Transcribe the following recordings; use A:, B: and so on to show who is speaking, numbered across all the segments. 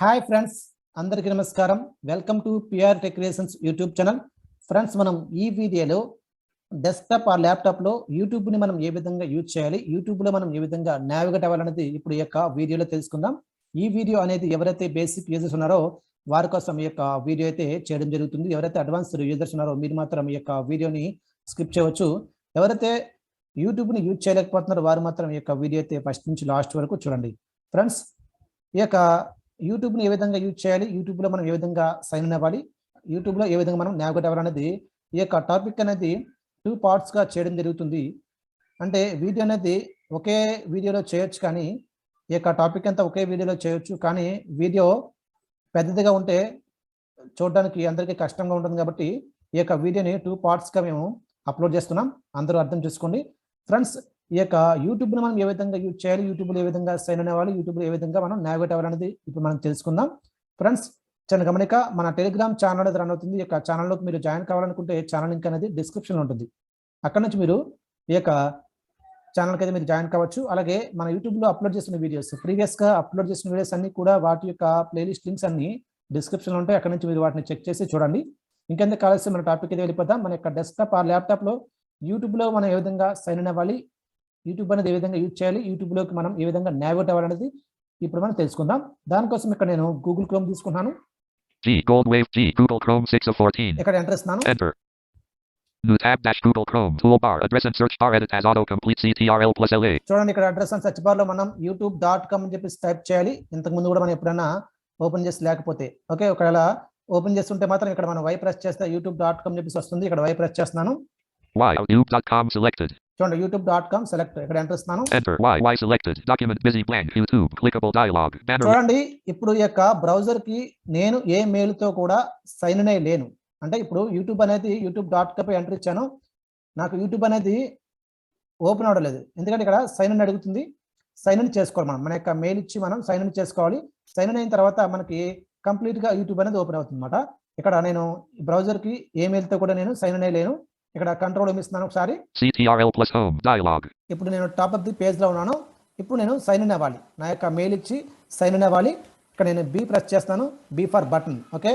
A: Hi friends, అందరికీ నమస్కారం. Welcome to PR tech creations YouTube channel. Friends, మనం ఈ వీడియోలో డెస్క్టాప్ ఆర్ ల్యాప్టాప్లో యూట్యూబ్ని మనం ఏ విధంగా యూజ్ చేయాలి, యూట్యూబ్లో మనం ఏ విధంగా నావిగేట్ అవ్వాలనేది ఇప్పుడు ఈ యొక్క వీడియోలో తెలుసుకుందాం. ఈ వీడియో అనేది ఎవరైతే బేసిక్ యూజర్స్ ఉన్నారో వారి కోసం ఈ యొక్క వీడియో అయితే చేయడం జరుగుతుంది. ఎవరైతే అడ్వాన్స్డ్ యూజర్స్ ఉన్నారో మీరు మాత్రం ఈ యొక్క వీడియోని స్కిప్ చేయవచ్చు. ఎవరైతే యూట్యూబ్ని యూజ్ చేయలేకపోతున్నారో వారు మాత్రం ఈ యొక్క వీడియో అయితే ఫస్ట్ నుంచి లాస్ట్ వరకు చూడండి. ఫ్రెండ్స్, ఈ యొక్క యూట్యూబ్ని ఏ విధంగా యూజ్ చేయాలి, యూట్యూబ్లో మనం ఏ విధంగా సైన్ ఇన్ అవ్వాలి, యూట్యూబ్లో ఏ విధంగా మనం నావిగేట్ అవ్వాలనేది ఈ యొక్క టాపిక్ అనేది 2 పార్ట్స్గా చేయడం జరుగుతుంది. అంటే వీడియో అనేది ఒకే వీడియోలో చేయొచ్చు, కానీ ఈ యొక్క టాపిక్ అంతా ఒకే వీడియోలో చేయొచ్చు. కానీ వీడియో పెద్దదిగా ఉంటే చూడడానికి అందరికీ కష్టంగా ఉంటుంది. కాబట్టి ఈ యొక్క వీడియోని 2 పార్ట్స్గా మేము అప్లోడ్ చేస్తున్నాం. అందరూ అర్థం చేసుకోండి. ఫ్రెండ్స్, ఈ యొక్క యూట్యూబ్ని మనం ఏ విధంగా యూజ్ చేయాలి, యూట్యూబ్లో ఏ విధంగా సైన్ ఇన్ అవ్వాలి, యూట్యూబ్లో ఏ విధంగా మనం నావిగేట్ అవ్వాలనేది ఇప్పుడు మనం తెలుసుకుందాం. ఫ్రెండ్స్, చిన్న గమనిక, మన టెలిగ్రామ్ ఛానల్ అనేది రన్ అవుతుంది. ఈ యొక్క ఛానల్లోకి మీరు జాయిన్ కావాలనుకుంటే ఛానల్ లింక్ అనేది డిస్క్రిప్షన్లో ఉంటుంది. అక్కడ నుంచి మీరు ఈ యొక్క ఛానల్కి అయితే మీరు జాయిన్ కావచ్చు. అలాగే మన యూట్యూబ్లో అప్లోడ్ చేసిన వీడియోస్, ప్రీవియస్గా అప్లోడ్ చేసిన వీడియోస్ అన్ని కూడా వాటి యొక్క ప్లేలిస్ట్ లింక్స్ అన్ని డిస్క్రిప్షన్లో ఉంటాయి. అక్కడ నుంచి మీరు వాటిని చెక్ చేసి చూడండి. ఇంకెందుకు కావాల్సి మన టాపిక్ అయితే వెళ్ళిపోతాం. మన యొక్క డెస్క్టాప్ ఆ ల్యాప్టాప్లో యూట్యూబ్లో మనం ఏ విధంగా సైన్ ఇన్ అవ్వాలి, యూట్యూబ్ అనేది ఏ విధంగా యూజ్ చేయాలి, యూట్యూబ్లోకి మనం ఏ విధంగా నావిగేట్ అవ్వాలనేది ఇప్పుడు మనం తెలుసుకుందాం. దానికోసం ఇక్కడ నేను గూగుల్ క్రోమ్ తీసుకున్నాను.
B: Google Chrome 6 of 14.
A: ఇక్కడ ఎంటర్ ఇస్తున్నాను.
B: Enter. New tab dash Google Chrome toolbar address and search bar edit as autocomplete CTRL+LA.
A: చూడండి, ఇక్కడ అడ్రస్ అండ్ సెర్చ్ బార్ లో మనం youtube.com అని చెప్పేసి టైప్ చేయాలి. ఇంతకు ముందు కూడా మనం ఎప్పుడైనా ఓపెన్ చేసి లేకపోతే ఓకే, ఒకవేళ ఓపెన్ చేస్తుంటే మాత్రం ఇక్కడ మనం వై ప్రెస్ చేస్తే youtube.com చెప్పేసి వస్తుంది. ఇక్కడ వై ప్రెస్ చేస్తున్నాను.
B: youtube.com selected.
A: చూడండి, youtube.com సెలెక్ట్. ఇక్కడ ఎంటర్ ఇస్తున్నాను.
B: Enter. Y selected. Document busy blank. YouTube clickable dialog. Banner.
A: చూడండి, ఇప్పుడు ఈ యొక్క బ్రౌజర్ కి నేను ఏ మెయిల్ తో కూడా సైన్ ఇన్ అయ్యి లేను. అంటే ఇప్పుడు యూట్యూబ్ అనేది youtube.com పై ఎంటర్ ఇచ్చాను, నాకు యూట్యూబ్ అనేది ఓపెన్ అవ్వలేదు. ఎందుకంటే ఇక్కడ సైన్ ఇన్ అడుగుతుంది. సైన్ ఇన్ చేసుకోవాలి. మన యొక్క మెయిల్ ఇచ్చి మనం సైన్ ఇన్ చేసుకోవాలి. సైన్ ఇన్ అయిన తర్వాత మనకి కంప్లీట్ గా యూట్యూబ్ అనేది ఓపెన్ అవుతుంది అన్నమాట. ఇక్కడ నేను బ్రౌజర్ కి ఏ మెయిల్ తో కూడా నేను సైన్ ఇన్ అయ్యి లేను. ఇక్కడ కంట్రోల్ ఇస్తున్నాను ఒకసారి.
B: CTRL+home dialog.
A: ఇప్పుడు నేను టాప్ ఆఫ్ ది పేజ్ లో ఉన్నాను. ఇప్పుడు నేను సైన్ ఇన్ అవ్వాలి. నా యొక్క మెయిల్ ఇచ్చి సైన్ ఇన్ అవ్వాలి. ఇక్కడ నేను బి ప్రెస్ చేస్తాను. B for button. Okay,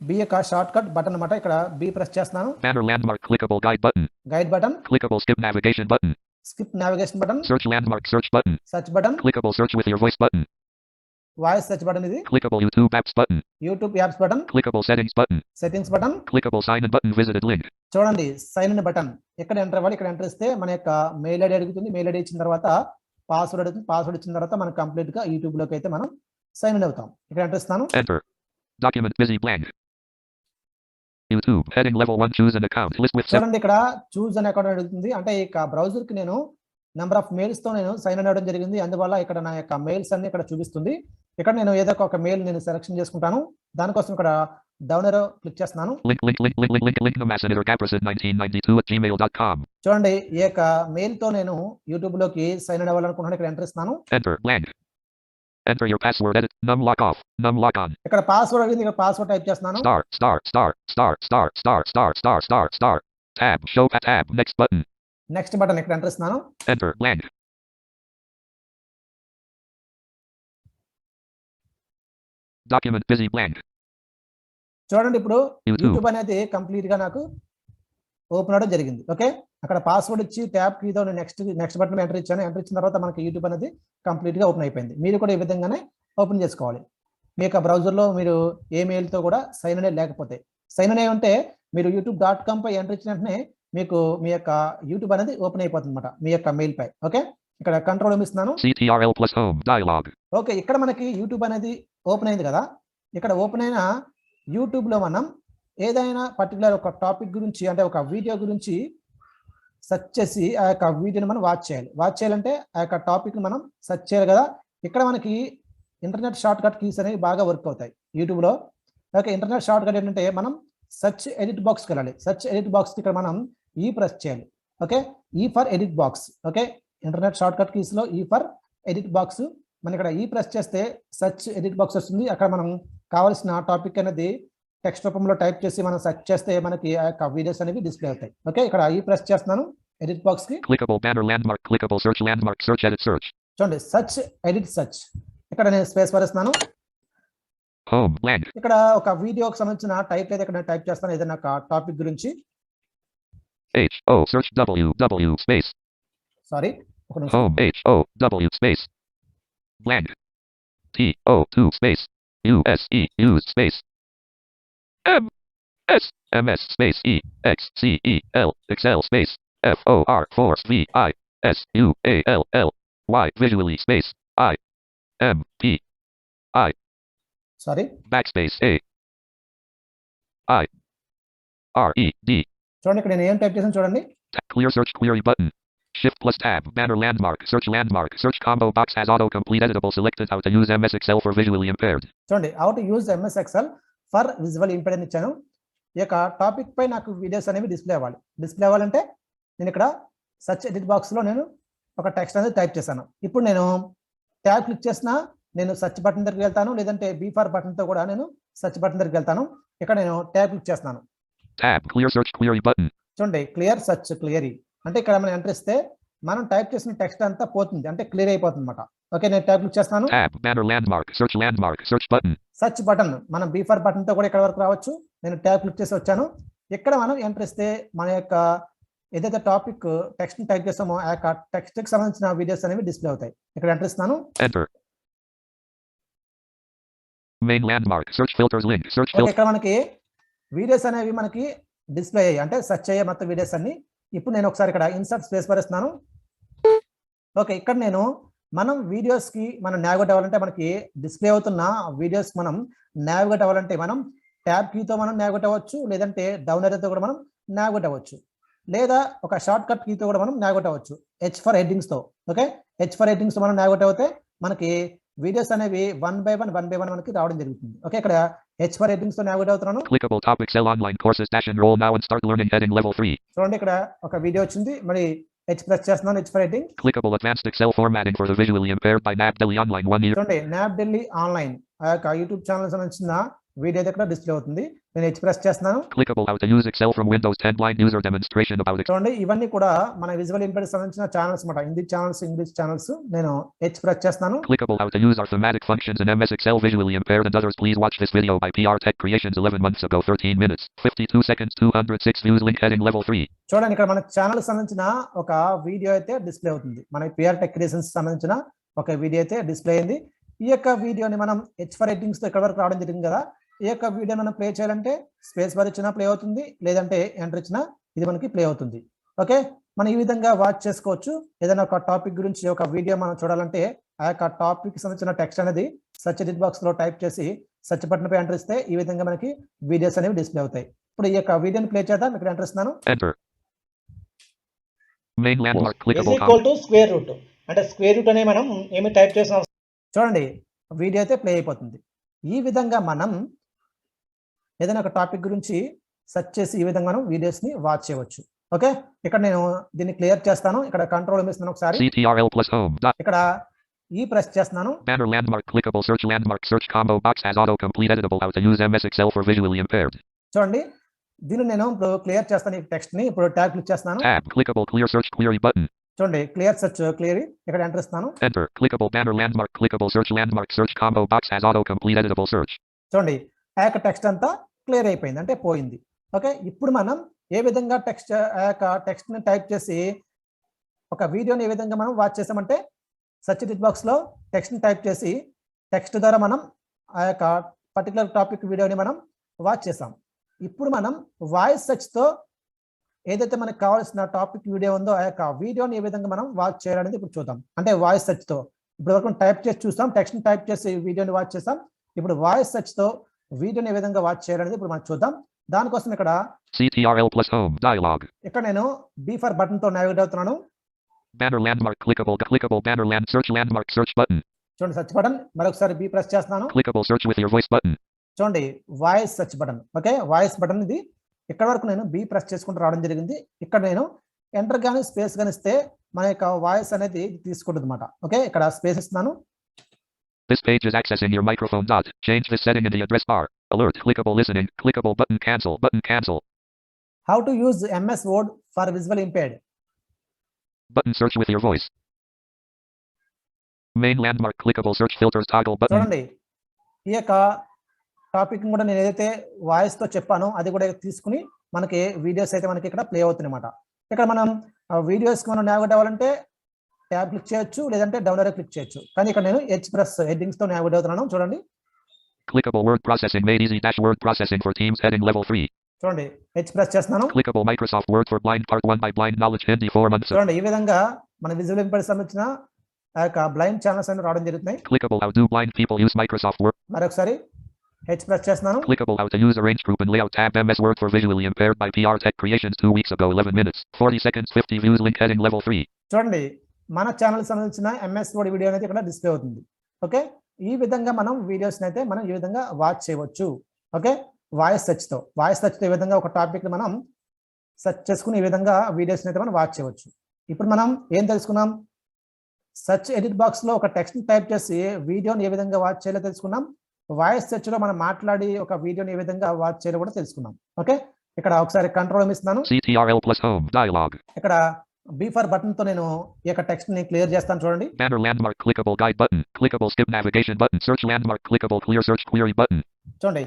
A: B యొక్క షార్ట్ కట్ బటన్ అన్నమాట. ఇక్కడ బి ప్రెస్ చేస్తాను.
B: Banner landmark clickable guide button.
A: Guide button.
B: Clickable skip navigation button.
A: Skip navigation button.
B: Search landmark search button.
A: Search button.
B: Clickable search with your voice button.
A: Voice search button ఇది.
B: Clickable YouTube apps button.
A: YouTube apps button.
B: Clickable settings button.
A: Settings button.
B: Clickable sign in button visited link.
A: చూడండి, sign in button. ఇక్కడ enter అవ్వాలి. ఇక్కడ enter ఇస్తే మన యొక్క mail ID అడుగుతుంది. Mail ID ఇచ్చిన తర్వాత పాస్వర్డ్ అడుగుతుంది. పాస్వర్డ్ ఇచ్చిన తర్వాత మనం కంప్లీట్ గా యూట్యూబ్ లోకి అయితే మనం సైన్ ఇన్ అవుతాం. ఇక్కడ ఎంటర్ ఇస్తాను.
B: Enter. Document busy blank. YouTube heading level 1 choose an account list with
A: చూడండి, ఇక్కడ చూజ్ అనే అకౌంట్ అడుగుతుంది. అంటే ఇక బ్రౌజర్ కి నేను నెంబర్ ఆఫ్ మెయిల్స్ తో నేను సైన్ ఇన్ అవ్వడం జరిగింది. అందువల్ల ఇక్కడ నా యొక్క మెయిల్స్ అన్ని ఇక్కడ చూపిస్తుంది. ఇక్కడ నేను ఏదో ఒక మెయిల్ నేను సెలెక్షన్ చేసుకుంటాను. దానికోసం ఇక్కడ డౌన్ ఏరో క్లిక్ చేస్తున్నాను.
B: link Namasanidar Gaprasid 1992@gmail.com.
A: చూడండి, ఈ యొక్క మెయిల్ తో నేను యూట్యూబ్ లోకి సైన్ ఇన్ అవ్వాలనుకుంటున్నాను. ఇక్కడ ఎంటర్ ఇస్తున్నాను.
B: Enter blank. Enter your password edit num lock off num lock on.
A: ఇక్కడ పాస్వర్డ్ అడిగింది. ఇక్కడ పాస్వర్డ్ టైప్ చేస్తున్నాను.
B: Star. Tab show tab next button.
A: Next button. ఇక్కడ ఎంటర్ ఇస్తున్నాను.
B: Enter blank. Document busy blank.
A: చూడండి, ఇప్పుడు యూట్యూబ్ అనేది కంప్లీట్ గా నాకు ఓపెన్ అవడం జరిగింది. ఓకే, అక్కడ పాస్వర్డ్ ఇచ్చి ట్యాబ్ కీతో నెక్స్ట్ బటన్ ఎంటర్ ఇచ్చాను. ఎంటర్ ఇచ్చిన తర్వాత మనకి యూట్యూబ్ అనేది కంప్లీట్ గా ఓపెన్ అయిపోయింది. మీరు కూడా ఈ విధంగానే ఓపెన్ చేసుకోవాలి. మీ యొక్క బ్రౌజర్ లో మీరు ఏ మెయిల్ తో కూడా సైన్ ఇన్ లేకపోతే, సైన్ ఇన్ ఉంటే మీరు youtube.com పై ఎంటర్ ఇచ్చిన వెంటనే మీకు మీ యొక్క యూట్యూబ్ అనేది ఓపెన్ అయిపోతుంది అన్నమాట మీ యొక్క మెయిల్ పై. ఓకే, ఇక్కడ కంట్రోల్ ఇస్తున్నాను.
B: CTRL+home dialog.
A: ఓకే, ఇక్కడ మనకి యూట్యూబ్ అనేది ఓపెన్ అయింది కదా. ఇక్కడ ఓపెన్ అయిన యూట్యూబ్ లో మనం ఏదైనా పర్టికులర్ ఒక టాపిక్ గురించి, అంటే ఒక వీడియో గురించి సెర్చ్ చేసి ఆ యొక్క వీడియోని మనం వాచ్ చేయాలి. వాచ్ చేయాలంటే ఆ యొక్క టాపిక్ మనం సెర్చ్ చేయాలి కదా. ఇక్కడ మనకి ఇంటర్నెట్ షార్ట్ కట్ కీస్ అనేవి బాగా వర్క్ అవుతాయి యూట్యూబ్ లో. ఓకే, ఇంటర్నెట్ షార్ట్ కట్ ఏంటంటే మనం సెర్చ్ ఎడిట్ బాక్స్కి వెళ్ళాలి. సెర్చ్ ఎడిట్ బాక్స్కి ఇక్కడ మనం ఈ ప్రెస్ చేయాలి. ఓకే, ఈ for edit box. Okay, internet short cut keys లో ఈ ఫర్ ఎడిట్ బాక్స్. మనం ఇక్కడ ఈ ప్రెస్ చేస్తే సెర్చ్ ఎడిట్ బాక్స్ వస్తుంది. అక్కడ మనం కావాల్సిన టాపిక్ అనేది టెక్స్ట్ రూపంలో టైప్ చేసి మనం సెర్చ్ చేస్తే మనకి ఆ యొక్క వీడియోస్ అనేవి డిస్ప్లే అవుతాయి. ఓకే, ఇక్కడ ఈ ప్రెస్ చేస్తున్నాను ఎడిట్ బాక్స్ కి.
B: Clickable banner landmark clickable search landmark search edit search.
A: చూడండి, సెర్చ్ ఎడిట్ సెర్చ్. ఇక్కడ నేను స్పేస్ వరేస్తున్నాను.
B: Home. Blank.
A: ఇక్కడ ఒక వీడియోకి సంబంధించిన టైప్ అయితే ఇక్కడ టైప్ చేస్తాను ఏదైనా ఒక టాపిక్ గురించి.
B: H O search W W space.
A: Sorry ఒక నిమిషం.
B: Home H O W space. Blank. T O 2 space. U S E use space. M S M S space E X C E L Excel space F O R force V I S U A L L Y visually space I M P I
A: sorry
B: backspace A I R E D.
A: చూడండి ఇక్కడ నేను ఏం type చేశాను చూడండి.
B: Clear search query button. Shift plus tab. Banner landmark. Search landmark. Search combo box has autocomplete editable. Selected how to use MS Excel for visually impaired.
A: చూడండి how to use MS Excel for visual impaired అని ఇచ్చాను. ఈ యొక్క topic పై నాకు videos అనేవి display అవ్వాలి. Display అవ్వాలంటే నేను ఇక్కడ సెర్చ్ ఎడిట్ బాక్స్లో నేను ఒక టెక్స్ట్ అనేది టైప్ చేశాను. ఇప్పుడు నేను ట్యాబ్ క్లిక్ చేసినా నేను సెర్చ్ బటన్ దగ్గరికి వెళ్తాను, లేదంటే B4 బటన్తో కూడా నేను సెర్చ్ బటన్ దగ్గరికి వెళ్తాను. ఇక్కడ నేను ట్యాబ్ క్లిక్ చేస్తున్నాను.
B: Tab. Clear search query button.
A: చూడండి క్లియర్ సెర్చ్ క్లియరీ అంటే ఇక్కడ మనం ఎంటర్ ఇస్తే మనం టైప్ చేసిన టెక్స్ట్ అంతా పోతుంది, అంటే క్లియర్ అయిపోతుంది అనమాట. ఓకే నేను ట్యాబ్ క్లిక్ చేస్తాను.
B: Tab. Banner landmark. Search button.
A: Search button మనం B4 బటన్తో కూడా ఇక్కడ వరకు రావచ్చు. నేను ట్యాబ్ క్లిక్ చేసి వచ్చాను. ఇక్కడ మనం ఎంటర్ ఇస్తే మన యొక్క ఏదైతే టాపిక్ టెక్స్ట్ టైప్ చేస్తామో ఆ యొక్క టెక్స్ట్ కి సంబంధించిన వీడియోస్ అనేవి డిస్ప్లే అవుతాయి. ఇక్కడ ఎంటర్ ఇస్తాను.
B: Enter. Main landmark. Search filters link. Search
A: okay ఇక్కడ మనకి వీడియోస్ అనేవి మనకి డిస్ప్లే అయ్యాయి, అంటే సెర్చ్ అయ్యే మొత్తం వీడియోస్ అన్ని. ఇప్పుడు నేను ఒకసారి ఇక్కడ ఇన్సర్ట్ స్పేస్ బార్ ఇస్తున్నాను. ఓకే ఇక్కడ నేను మనం వీడియోస్ కి మనం నావిగేట్ అవ్వాలంటే మనకి డిస్ప్లే అవుతున్న వీడియోస్ మనం నావిగేట్ అవ్వాలంటే మనం ట్యాబ్ కీతో మనం నావిగేట్ అవ్వచ్చు, లేదంటే డౌన్ ఏరియాతో కూడా మనం నావిగేట్ అవ్వచ్చు, లేదా ఒక షార్ట్ కట్ కీతో కూడా మనం నావిగేట్ అవ్వచ్చు. H ఫర్ హెడ్డింగ్స్ తో. ఓకే H ఫర్ హెడ్డింగ్స్ తో మనం నావిగేట్ అవుతే మనకి వీడియోస్ అనేవి వన్ బై వన్ మనకి రావడం జరుగుతుంది. ఓకే ఇక్కడ H ఫర్ హెడ్డింగ్స్ తో నావిగేట్ అవుతున్నాను.
B: Clickable topic cell online courses dash enroll now and start learning heading level 3.
A: చూడండి ఇక్కడ ఒక వీడియో వచ్చింది, మరి H ప్రెస్ చేస్తున్నాను. H for heading.
B: Clickable advanced Excel formatting for the visually impaired by NAB Delhi online 1 year.
A: చూడండి knob Delhi online ఆ యొక్క YouTube channel సంబంధించిన వీడియో అయితే ఇక్కడ డిస్ప్లే అవుతుంది. నేను H ప్రెస్ చేస్తున్నాను.
B: Clickable how to use Excel from Windows 10 blind user demonstration about Excel.
A: చూడండి ఇవన్నీ కూడా మన విజువల్ ఇంపైర్డ్ సంబంధించిన ఛానల్స్ అన్నమాట. Hindi channels, English channels. నేను H ప్రెస్ చేస్తున్నాను.
B: Clickable how to use our thematic functions in MS Excel visually impaired and others. Please watch this video by PR Tech Creations 11 months ago 13 minutes 52 seconds 206 views link heading level 3.
A: చూడండి ఇక్కడ మన channel సంబంధించిన ఒక video అయితే display అవుతుంది. మన PR Tech Creations సంబంధించిన ఒక వీడియో అయితే డిస్ప్లే అయింది. ఈ యొక్క వీడియోని మనం H ఫర్ హెడ్డింగ్స్ తో ఇక్కడ వరకు రావడం జరిగింది కదా. ఈ యొక్క వీడియో మనం ప్లే చేయాలంటే స్పేస్ బార్ ఇచ్చినా ప్లే అవుతుంది, లేదంటే ఎంటర్ ఇచ్చినా ఇది మనకి ప్లే అవుతుంది. ఓకే మనం ఈ విధంగా వాచ్ చేసుకోవచ్చు. ఏదైనా ఒక టాపిక్ గురించి ఒక వీడియో మనం చూడాలంటే ఆ యొక్క టాపిక్ సంబంధించిన టెక్స్ట్ అనేది సెర్చ్ ఎడిట్ బాక్స్ లో టైప్ చేసి సెర్చ్ బటన్ పై ఎంటర్ ఇస్తే ఈ విధంగా మనకి వీడియోస్ అనేవి డిస్ప్లే అవుతాయి. ఇప్పుడు ఈ యొక్క వీడియోని ప్లే చేద్దాం. ఇక్కడ ఎంటర్ ఇస్తున్నాను.
B: Enter. Main landmark clickable
A: square root అంటే స్క్వేర్ రూట్ అనే మనం ఏమి టైప్ చేసిన చూడండి వీడియో అయితే ప్లే అయిపోతుంది. ఈ విధంగా మనం ఏదైనా ఒక టాపిక్ గురించి సెర్చ్ చేసి ఈ విధంగా మనం వీడియోస్ ని వాచ్ చేయవచ్చు. ఓకే ఇక్కడ నేను దీన్ని క్లియర్ చేస్తాను. ఇక్కడ కంట్రోల్ ఇస్తున్నాను ఒకసారి.
B: CTRL plus home.
A: ఇక్కడ ఈ ప్రెస్ చేస్తున్నాను.
B: Banner landmark clickable search combo box has autocomplete editable how to use MS Excel for visually impaired.
A: చూడండి దీన్ని నేను ఇప్పుడు క్లియర్ చేస్తాను. ఈ టెక్స్ట్ ని ఇప్పుడు ట్యాబ్ క్లిక్ చేస్తున్నాను.
B: Tab clickable clear search query button.
A: చూడండి క్లియర్ సెర్చ్ క్లియరీ ఇక్కడ ఎంటర్ ఇస్తాను.
B: Enter. Clickable banner landmark clickable search combo box has autocomplete editable search.
A: చూడండి ఆ యొక్క టెక్స్ట్ అంతా క్లియర్ అయిపోయింది, అంటే పోయింది. ఓకే ఇప్పుడు మనం ఏ విధంగా టెక్స్ట్ ఆ యొక్క టెక్స్ట్ ని టైప్ చేసి ఒక వీడియోని ఏ విధంగా మనం వాచ్ చేసామంటే సెర్చ్ ఎడిట్ బాక్స్ లో టెక్స్ట్ ని టైప్ చేసి టెక్స్ట్ ద్వారా మనం ఆ యొక్క పర్టికులర్ టాపిక్ వీడియోని మనం వాచ్ చేసాం. ఇప్పుడు మనం వాయిస్ సెర్చ్ తో ఏదైతే మనకు కావాల్సిన టాపిక్ వీడియో ఉందో ఆ యొక్క వీడియోని ఏ విధంగా మనం వాచ్ చేయాలనేది ఇప్పుడు చూద్దాం. అంటే వాయిస్ సెర్చ్ తో ఇప్పుడు వరకు టైప్ చేసి చూస్తాం, టెక్స్ట్ ని టైప్ చేసి వీడియోని వాచ్ చేస్తాం. ఇప్పుడు వాయిస్ సెర్చ్ తో వీడియోని ఏ విధంగా వాచ్ చేయాలనేది ఇప్పుడు మనం చూద్దాం. దానికోసం ఇక్కడ
B: CTRL plus home dialog.
A: ఇక్కడ నేను B4 బటన్ తో నావిగేట్ అవుతున్నాను.
B: Banner landmark clickable banner land search landmark search button.
A: చూడండి సెర్చ్ బటన్ మరొకసారి B ప్రెస్ చేస్తున్నాను.
B: Clickable search with your voice button.
A: చూడండి voice search button. Okay voice button ఇది. ఇక్కడ వరకు నేను B ప్రెస్ చేసుకుంటూ రావడం జరిగింది. ఇక్కడ నేను ఎంటర్ గాని స్పేస్ గాని ఇస్తే మన యొక్క వాయిస్ అనేది తీసుకుంటుంది అన్నమాట. ఓకే ఇక్కడ స్పేస్ ఇస్తున్నాను.
B: This page is accessing your microphone. Change this setting in the address bar. Alert. Clickable listening. Clickable button cancel. Button cancel.
A: How to use MS Word for visual impaired.
B: Button search with your voice. Main landmark clickable search filters toggle button.
A: చూడండి ఈ యొక్క topic కూడా నేను ఏదైతే voice తో చెప్పానో అది కూడా తీసుకుని మనకి వీడియోస్ అయితే మనకి ఇక్కడ ప్లే అవుతుంది అనమాట. ఇక్కడ మనం వీడియోస్ కి మనం నావిగేట్ అవ్వాలంటే ట్యాబ్ క్లిక్ చేయొచ్చు, లేదంటే డౌన్ ఏరో క్లిక్ చేయొచ్చు. కానీ ఇక్కడ నేను హెచ్ ప్రెస్ హెడ్డింగ్స్ తో నావిగేట్ అవుతున్నాను. చూడండి.
B: Clickable word processing made easy dash word processing for Teams heading level 3.
A: చూడండి హెచ్ ప్రెస్ చేస్తున్నాను.
B: Clickable Microsoft Word for Blind Part 1 by Blind Knowledge Hindi 4 months.
A: చూడండి ఈ విధంగా మన విజువల్ ఇంపైర్డ్ సంబంధించిన ఆ యొక్క బ్లైండ్ ఛానల్స్ అన్ని రావడం జరుగుతున్నాయి.
B: Clickable how do blind people use Microsoft Word.
A: మరొకసారి హెచ్ ప్రెస్ చేస్తున్నాను.
B: Clickable how to use arrange group and layout tab MS Word for visually impaired by PR Tech Creations 2 weeks ago 11 minutes 40 seconds 50 views link heading level 3.
A: చూడండి మన channel సంబంధించిన MS word video అనేది ఇక్కడ display అవుతుంది. Okay, ఈ విధంగా మనం videos అయితే మనం ఈ విధంగా వాచ్ చేయవచ్చు. ఓకే, వాయిస్ సెర్చ్ తో ఈ విధంగా ఒక టాపిక్ మనం సెర్చ్ చేసుకుని ఈ విధంగా వీడియోస్ అయితే మనం వాచ్ చేయవచ్చు. ఇప్పుడు మనం ఏం తెలుసుకున్నాం? సెర్చ్ ఎడిట్ బాక్స్ లో ఒక టెక్స్ట్ టైప్ చేసి వీడియోని ఏ విధంగా వాచ్ చేయాలో తెలుసుకున్నాం. వాయిస్ సెర్చ్ లో మనం మాట్లాడి ఒక వీడియోని ఏ విధంగా వాచ్ చేయాలో కూడా తెలుసుకున్నాం. ఓకే, ఇక్కడ ఒకసారి కంట్రోల్ ఇస్తున్నాను.
B: CTRL plus home dialog.
A: ఇక్కడ B for బటన్ తో నేను ఈ యొక్క టెక్స్ట్ ని క్లియర్ చేస్తాను. చూడండి.
B: Banner landmark clickable guide button clickable skip navigation button search landmark clickable clear search query button.
A: చూడండి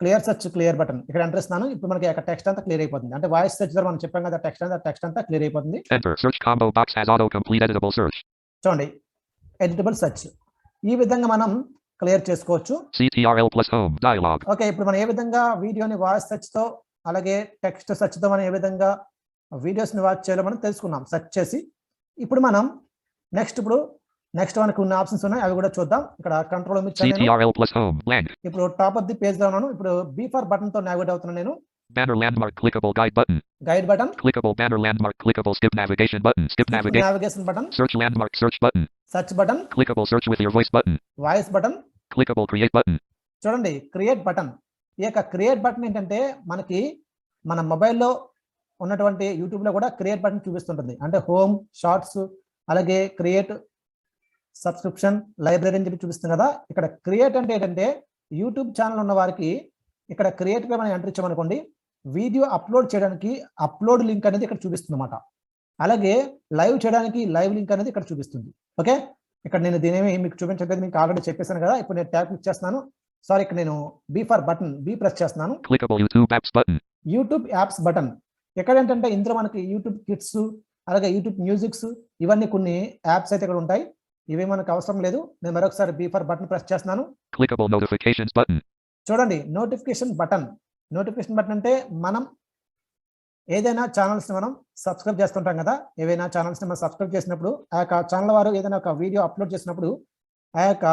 A: క్లియర్ సెర్చ్ క్లియర్ బటన్ ఇక్కడ ఎంటర్ ఇస్తున్నాను. ఇప్పుడు మనకి యొక్క టెక్స్ట్ అంతా క్లియర్ అయిపోతుంది. అంటే వాయిస్ సెర్చ్ ద్వారా మనం చెప్పాం కదా టెక్స్ట్ అంతా క్లియర్ అయిపోతుంది.
B: Enter search combo box has auto complete editable search.
A: చూడండి ఎడిటబుల్ సెర్చ్ ఈ విధంగా మనం క్లియర్ చేసుకోవచ్చు.
B: CTRL plus home dialog.
A: Okay, ఇప్పుడు మనం ఏ విధంగా వీడియోని వాయిస్ సెర్చ్ తో అలాగే టెక్స్ట్ సెర్చ్ తో మనం ఏ విధంగా వీడియోస్ ని వాచ్ చేయాలో మనం తెలుసుకున్నాం సెర్చ్ చేసి. ఇప్పుడు మనం నెక్స్ట్ మనకు ఉన్న ఆప్షన్స్ ఉన్నాయి, అవి కూడా చూద్దాం. ఇక్కడ control
B: CTRL plus home blank.
A: ఇప్పుడు టాప్ ఆఫ్ ది పేజ్ లో ఉన్నాను. ఇప్పుడు B for బటన్ తో నావిగేట్ అవుతున్నాను నేను.
B: Banner landmark clickable guide button.
A: Guide button.
B: Clickable banner landmark clickable skip navigation button. Skip
A: navigation button.
B: Search landmark search button.
A: Search button.
B: Clickable search with your voice button.
A: Voice button.
B: Clickable create button.
A: చూడండి create button. ఈ యొక్క create button ఏంటంటే మనకి మన మొబైల్లో ఉన్నటువంటి YouTube లో కూడా క్రియేట్ బటన్ చూపిస్తుంటుంది. అంటే హోమ్, షార్ట్స్, అలాగే క్రియేట్, సబ్స్క్రిప్షన్, లైబ్రరీ అని చెప్పి చూపిస్తుంది కదా. ఇక్కడ క్రియేట్ అంటే ఏంటంటే యూట్యూబ్ ఛానల్ ఉన్న వారికి ఇక్కడ క్రియేట్ గా మనం ఎంటర్ ఇచ్చామనుకోండి, వీడియో అప్లోడ్ చేయడానికి అప్లోడ్ లింక్ అనేది ఇక్కడ చూపిస్తుంది అన్నమాట. అలాగే లైవ్ చేయడానికి లైవ్ లింక్ అనేది ఇక్కడ చూపిస్తుంది. ఓకే, ఇక్కడ నేను దీనేమి మీకు చూపించలేదు, మీకు ఆల్రెడీ చెప్పేశాను కదా. ఇప్పుడు నేను ట్యాబ్ క్లిక్ చేస్తున్నాను. సారీ, ఇక్కడ నేను B for button B press చేస్తున్నాను.
B: Clickable YouTube apps button.
A: YouTube apps button. ఎక్కడ ఏంటంటే ఇందులో మనకి యూట్యూబ్ కిడ్స్, అలాగే యూట్యూబ్ మ్యూజిక్స్, ఇవన్నీ కొన్ని యాప్స్ అయితే ఇక్కడ ఉంటాయి. ఇవి మనకు అవసరం లేదు. నేను మరొకసారి B for బటన్ ప్రెస్ చేస్తున్నాను.
B: Clickable notifications button.
A: చూడండి నోటిఫికేషన్ బటన్. నోటిఫికేషన్ బటన్ అంటే మనం ఏదైనా ఛానల్స్ ని మనం సబ్స్క్రైబ్ చేస్తుంటాం కదా. ఏవైనా ఛానల్స్ ని మనం సబ్స్క్రైబ్ చేసినప్పుడు ఆ యొక్క ఛానల్ వారు ఏదైనా ఒక వీడియో అప్లోడ్ చేసినప్పుడు ఆ యొక్క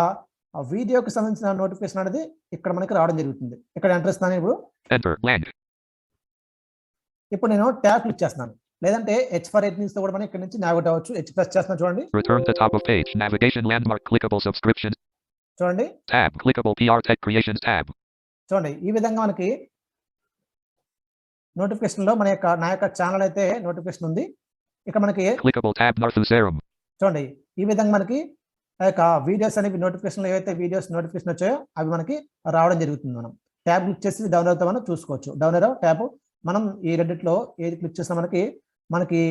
A: వీడియోకి సంబంధించిన నోటిఫికేషన్ అనేది ఇక్కడ మనకి రావడం జరుగుతుంది. ఇక్కడ ఎంటర్ ఇస్తాను. ఇప్పుడు నేను ట్యాబ్ క్లిక్ చేస్తున్నాను. లేదంటే H for headings తో కూడా మనం ఇక్కడ నుంచి నావిగేట్ అవ్వచ్చు. H ప్రెస్ చేస్తున్నాను. చూడండి.
B: Return to top of page navigation landmark clickable subscriptions.
A: చూడండి
B: tab clickable PR Tech Creations tab.
A: చూడండి ఈ విధంగా మనకి నోటిఫికేషన్ లో నా యొక్క ఛానల్ అయితే నోటిఫికేషన్ ఉంది. ఇక్కడ మనకి
B: clickable tab Narthusarum.
A: చూడండి ఈ విధంగా మనకి ఆ యొక్క వీడియోస్ అనేవి నోటిఫికేషన్ ఏవైతే వీడియోస్ నోటిఫికేషన్ వచ్చాయో అవి మనకి రావడం జరుగుతుంది. మనం ట్యాబ్ క్లిక్ చేసి డౌన్ అవుతా మనం చూసుకోవచ్చు. డౌన్ ఏరో ట్యాబ్ మనం ఈ రెండిట్లో ఏది క్లిక్ చేసినా మనకి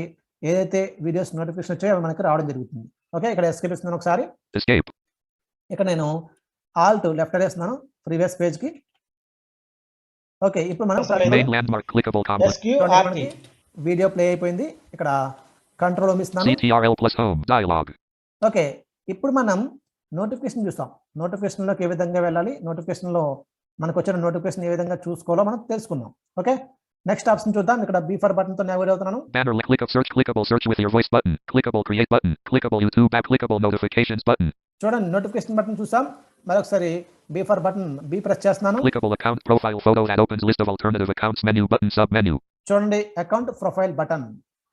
A: ఏదైతే వీడియోస్ నోటిఫికేషన్ వచ్చాయో అవి మనకి రావడం జరుగుతుంది. ఓకే, ఇక్కడ ఎస్కేప్ ఇస్తున్నాను ఒకసారి.
B: Escape.
A: ఇక్కడ నేను ఆల్ట్ లెఫ్ట్ వేస్తున్నాను ప్రీవియస్ పేజ్ కి. ఓకే, ఇప్పుడు మనం
B: main landmark clickable combo.
A: Video play అయిపోయింది. ఇక్కడ కంట్రోల్ ఇస్తున్నాను.
B: CTRL plus home dialog.
A: Okay, ఇప్పుడు మనం నోటిఫికేషన్ చూస్తాం. నోటిఫికేషన్ లోకి ఏ విధంగా వెళ్ళాలి, నోటిఫికేషన్ లో మనకు వచ్చిన నోటిఫికేషన్ ఏ విధంగా చూసుకోవాలో మనం తెలుసుకుందాం. ఓకే, నెక్స్ట్ ఆప్షన్ చూద్దాం. ఇక్కడ B for బటన్ తో నావిగేట్ అవుతున్నాను.
B: Banner click of search clickable search with your voice button clickable create button clickable YouTube app clickable notifications button.
A: చూడండి నోటిఫికేషన్ బటన్ చూసాం. మరొకసారి B for button B press చేస్తున్నాను.
B: Clickable account profile photo that opens list of alternative accounts menu button sub menu.
A: చూడండి account profile button.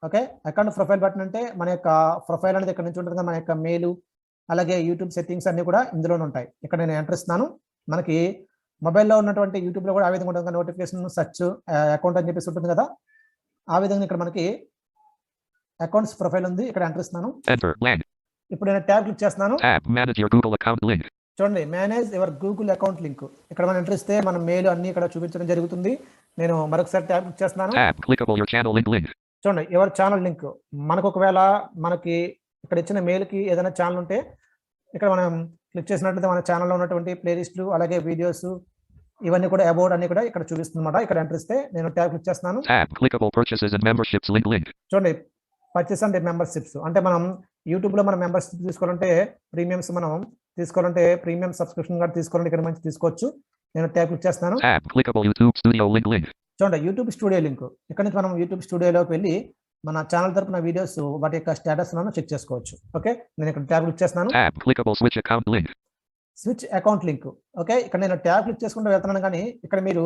A: Okay, account profile button అంటే మన యొక్క profile అనేది ఇక్కడ నుంచి ఉంటుంది కదా. మన యొక్క మెయిల్ అలాగే యూట్యూబ్ సెట్టింగ్స్ అన్ని కూడా ఇందులోనే ఉంటాయి. ఇక్కడ నేను ఎంటర్ ఇస్తున్నాను. మనకి మొబైల్లో ఉన్నటువంటి యూట్యూబ్ లో కూడా ఆ విధంగా ఉంటుంది. నోటిఫికేషన్ సెర్చ్ అకౌంట్ అని చెప్పేసి ఉంటుంది కదా. ఆ విధంగా ఇక్కడ మనకి అకౌంట్స్ ప్రొఫైల్ ఉంది. ఇక్కడ ఎంటర్ ఇస్తున్నాను. ఇప్పుడు నేను ట్యాబ్ క్లిక్ చేస్తున్నాను. చూడండి manage your Google account link. ఇక్కడ మనం ఎంటర్ ఇస్తే మన మెయిల్ అన్ని ఇక్కడ చూపించడం జరుగుతుంది. నేను మరొకసారి ట్యాబ్ క్లిక్ చేస్తున్నాను. చూడండి యువర్ ఛానల్ లింక్. మనకు ఒకవేళ మనకి ఇక్కడ ఇచ్చిన మెయిల్ కి ఏదైనా ఛానల్ ఉంటే ఇక్కడ మనం క్లిక్ చేసినట్లయితే మన ఛానల్లో ఉన్నటువంటి ప్లేలిస్టులు అలాగే వీడియోస్ ఇవన్నీ కూడా అబౌట్ అన్ని కూడా ఇక్కడ చూపిస్తుందన్నమాట. ఇక్కడ ఎంటర్ ఇస్తే నేను ట్యాబ్ క్లిక్ చేస్తున్నాను.
B: Tab, clickable purchases and memberships link.
A: చూడండి పర్చేస్ అండ్ మెంబర్షిప్స్ అంటే మనం యూట్యూబ్ లో మనం మెంబర్షిప్ తీసుకోవాలంటే ప్రీమియమ్స్ మనం తీసుకోవాలంటే ప్రీమియం సబ్స్క్రిప్షన్ కూడా తీసుకోవాలంటే ఇక్కడ మంచి తీసుకోవచ్చు. నేను ట్యాబ్ క్లిక్ చేస్తున్నాను.
B: Tab, clickable YouTube studio link.
A: చూడండి యూట్యూబ్ స్టూడియో లింక్. ఇక్కడ నుంచి మనం యూట్యూబ్ స్టూడియోలోకి వెళ్ళి మన ఛానల్ తరపున వీడియోస్ వాటి యొక్క స్టేటస్ చెక్ చేసుకోవచ్చు. ఓకే, నేను ఇక్కడ ట్యాబ్ క్లిక్ చేస్తున్నాను.
B: Tab, clickable switch account link.
A: Switch account link. Okay, ఇక్కడ నేను ట్యాబ్ క్లిక్ చేసుకుంటూ వెళ్తున్నాను కానీ ఇక్కడ మీరు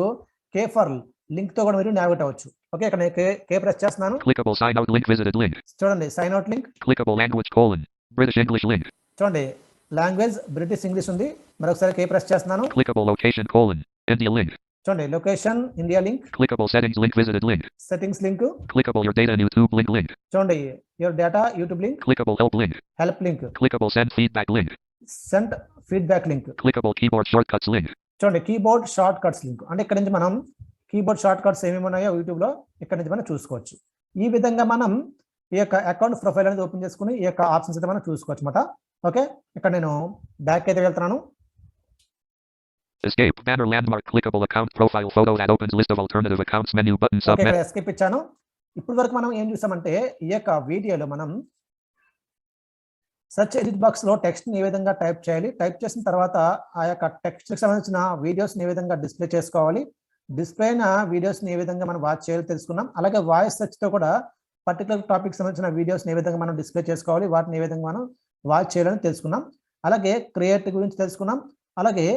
A: కే ఫర్ లింక్ తో కూడా మీరు నావిగేట్ అవ్వచ్చు. ఓకే, ఇక్కడ నేను కే ప్రెస్ చేస్తున్నాను.
B: Clickable sign out link visited link.
A: చూడండి sign out link.
B: Clickable language : British English link.
A: చూడండి లాంగ్వేజ్ బ్రిటిష్ ఇంగ్లీష్ ఉంది. మరొకసారి కే ప్రెస్ చేస్తున్నాను.
B: Clickable location : India link.
A: చూడండి location India link.
B: Clickable settings link visited link.
A: Settings link.
B: Clickable your data YouTube link.
A: చూడండి your data YouTube link.
B: Clickable help link.
A: Help link.
B: Clickable send feedback link.
A: Send feedback link.
B: Clickable keyboard shortcuts link.
A: చూడండి keyboard short cuts link. అంటే ఇక్కడ నుంచి మనం keyboard short cuts ఏమేమి ఉన్నాయో YouTube లో ఇక్కడ నుంచి మనం చూసుకోవచ్చు. ఈ విధంగా మనం ఈ యొక్క అకౌంట్ ప్రొఫైల్ అనేది ఓపెన్ చేసుకుని ఈ యొక్క ఆప్షన్స్ అయితే మనం చూసుకోవచ్చు అన్నమాట. ఓకే, ఇక్కడ నేను బ్యాక్ అయితే వెళ్తున్నాను.
B: Escape banner landmark clickable account profile photo that opens list of alternative accounts menu button
A: okay,
B: submit.
A: ఇక్కడ ఎస్కేప్ ఇచ్చాను. ఇప్పుడు వరకు మనం ఏం చూసామంటే ఈ యొక్క వీడియోలో మనం సెర్చ్ ఎడిట్ బాక్స్ లో టెక్స్ట్ ని ఏ విధంగా టైప్ చేయాలి, టైప్ చేసిన తర్వాత ఆ యొక్క టెక్స్ట్ కి సంబంధించిన వీడియోస్ ని ఏ విధంగా డిస్ప్లే చేసుకోవాలి, డిస్ప్లే అయిన వీడియోస్ ని ఏ విధంగా మనం వాచ్ చేయాలో తెలుసుకున్నాం. అలాగే వాయిస్ సెర్చ్ తో కూడా పర్టికులర్ టాపిక్ సంబంధించిన వీడియోస్ ని ఏ విధంగా మనం డిస్ప్లే చేసుకోవాలి, వాటిని ఏ విధంగా మనం వాచ్ చేయాలని తెలుసుకున్నాం. అలాగే క్రియేట్ గురించి తెలుసుకున్నాం. అలాగే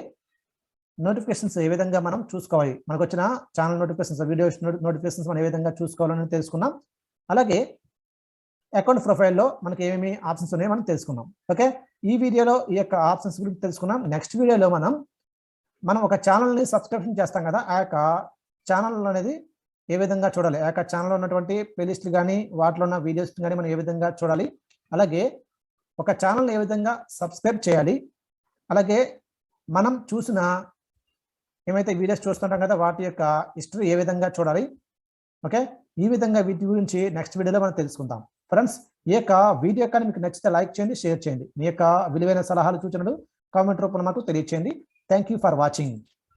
A: నోటిఫికేషన్స్ ఏ విధంగా మనం చూసుకోవాలి, మనకు వచ్చిన ఛానల్ నోటిఫికేషన్స్ వీడియోస్ నోటిఫికేషన్స్ మనం ఏ విధంగా చూసుకోవాలని తెలుసుకున్నాం. అలాగే అకౌంట్ ప్రొఫైల్లో మనకి ఏమేమి ఆప్షన్స్ ఉన్నాయో మనం తెలుసుకున్నాం. ఓకే, ఈ వీడియోలో ఈ యొక్క ఆప్షన్స్ గురించి తెలుసుకున్నాం. నెక్స్ట్ వీడియోలో మనం ఒక ఛానల్ని సబ్స్క్రిప్షన్ చేస్తాం కదా, ఆ యొక్క ఛానల్ అనేది ఏ విధంగా చూడాలి, ఆ యొక్క ఛానల్లో ఉన్నటువంటి ప్లేలిస్ట్లు కానీ వాటిలో ఉన్న వీడియోస్ కానీ మనం ఏ విధంగా చూడాలి, అలాగే ఒక ఛానల్ని ఏ విధంగా సబ్స్క్రైబ్ చేయాలి, అలాగే మనం చూసిన ఏమైతే వీడియోస్ చూస్తుంటాం కదా వాటి యొక్క హిస్టరీ ఏ విధంగా చూడాలి. ఓకే, ఈ విధంగా వీటి గురించి నెక్స్ట్ వీడియోలో మనం తెలుసుకుందాం. ఫ్రెండ్స్, ఈ యొక్క వీడియో కానీ మీకు నచ్చితే లైక్ చేయండి, షేర్ చేయండి. మీ యొక్క విలువైన సలహాలు సూచనలు కామెంట్ రూపంలో మాకు తెలియచేయండి. Thank you for watching.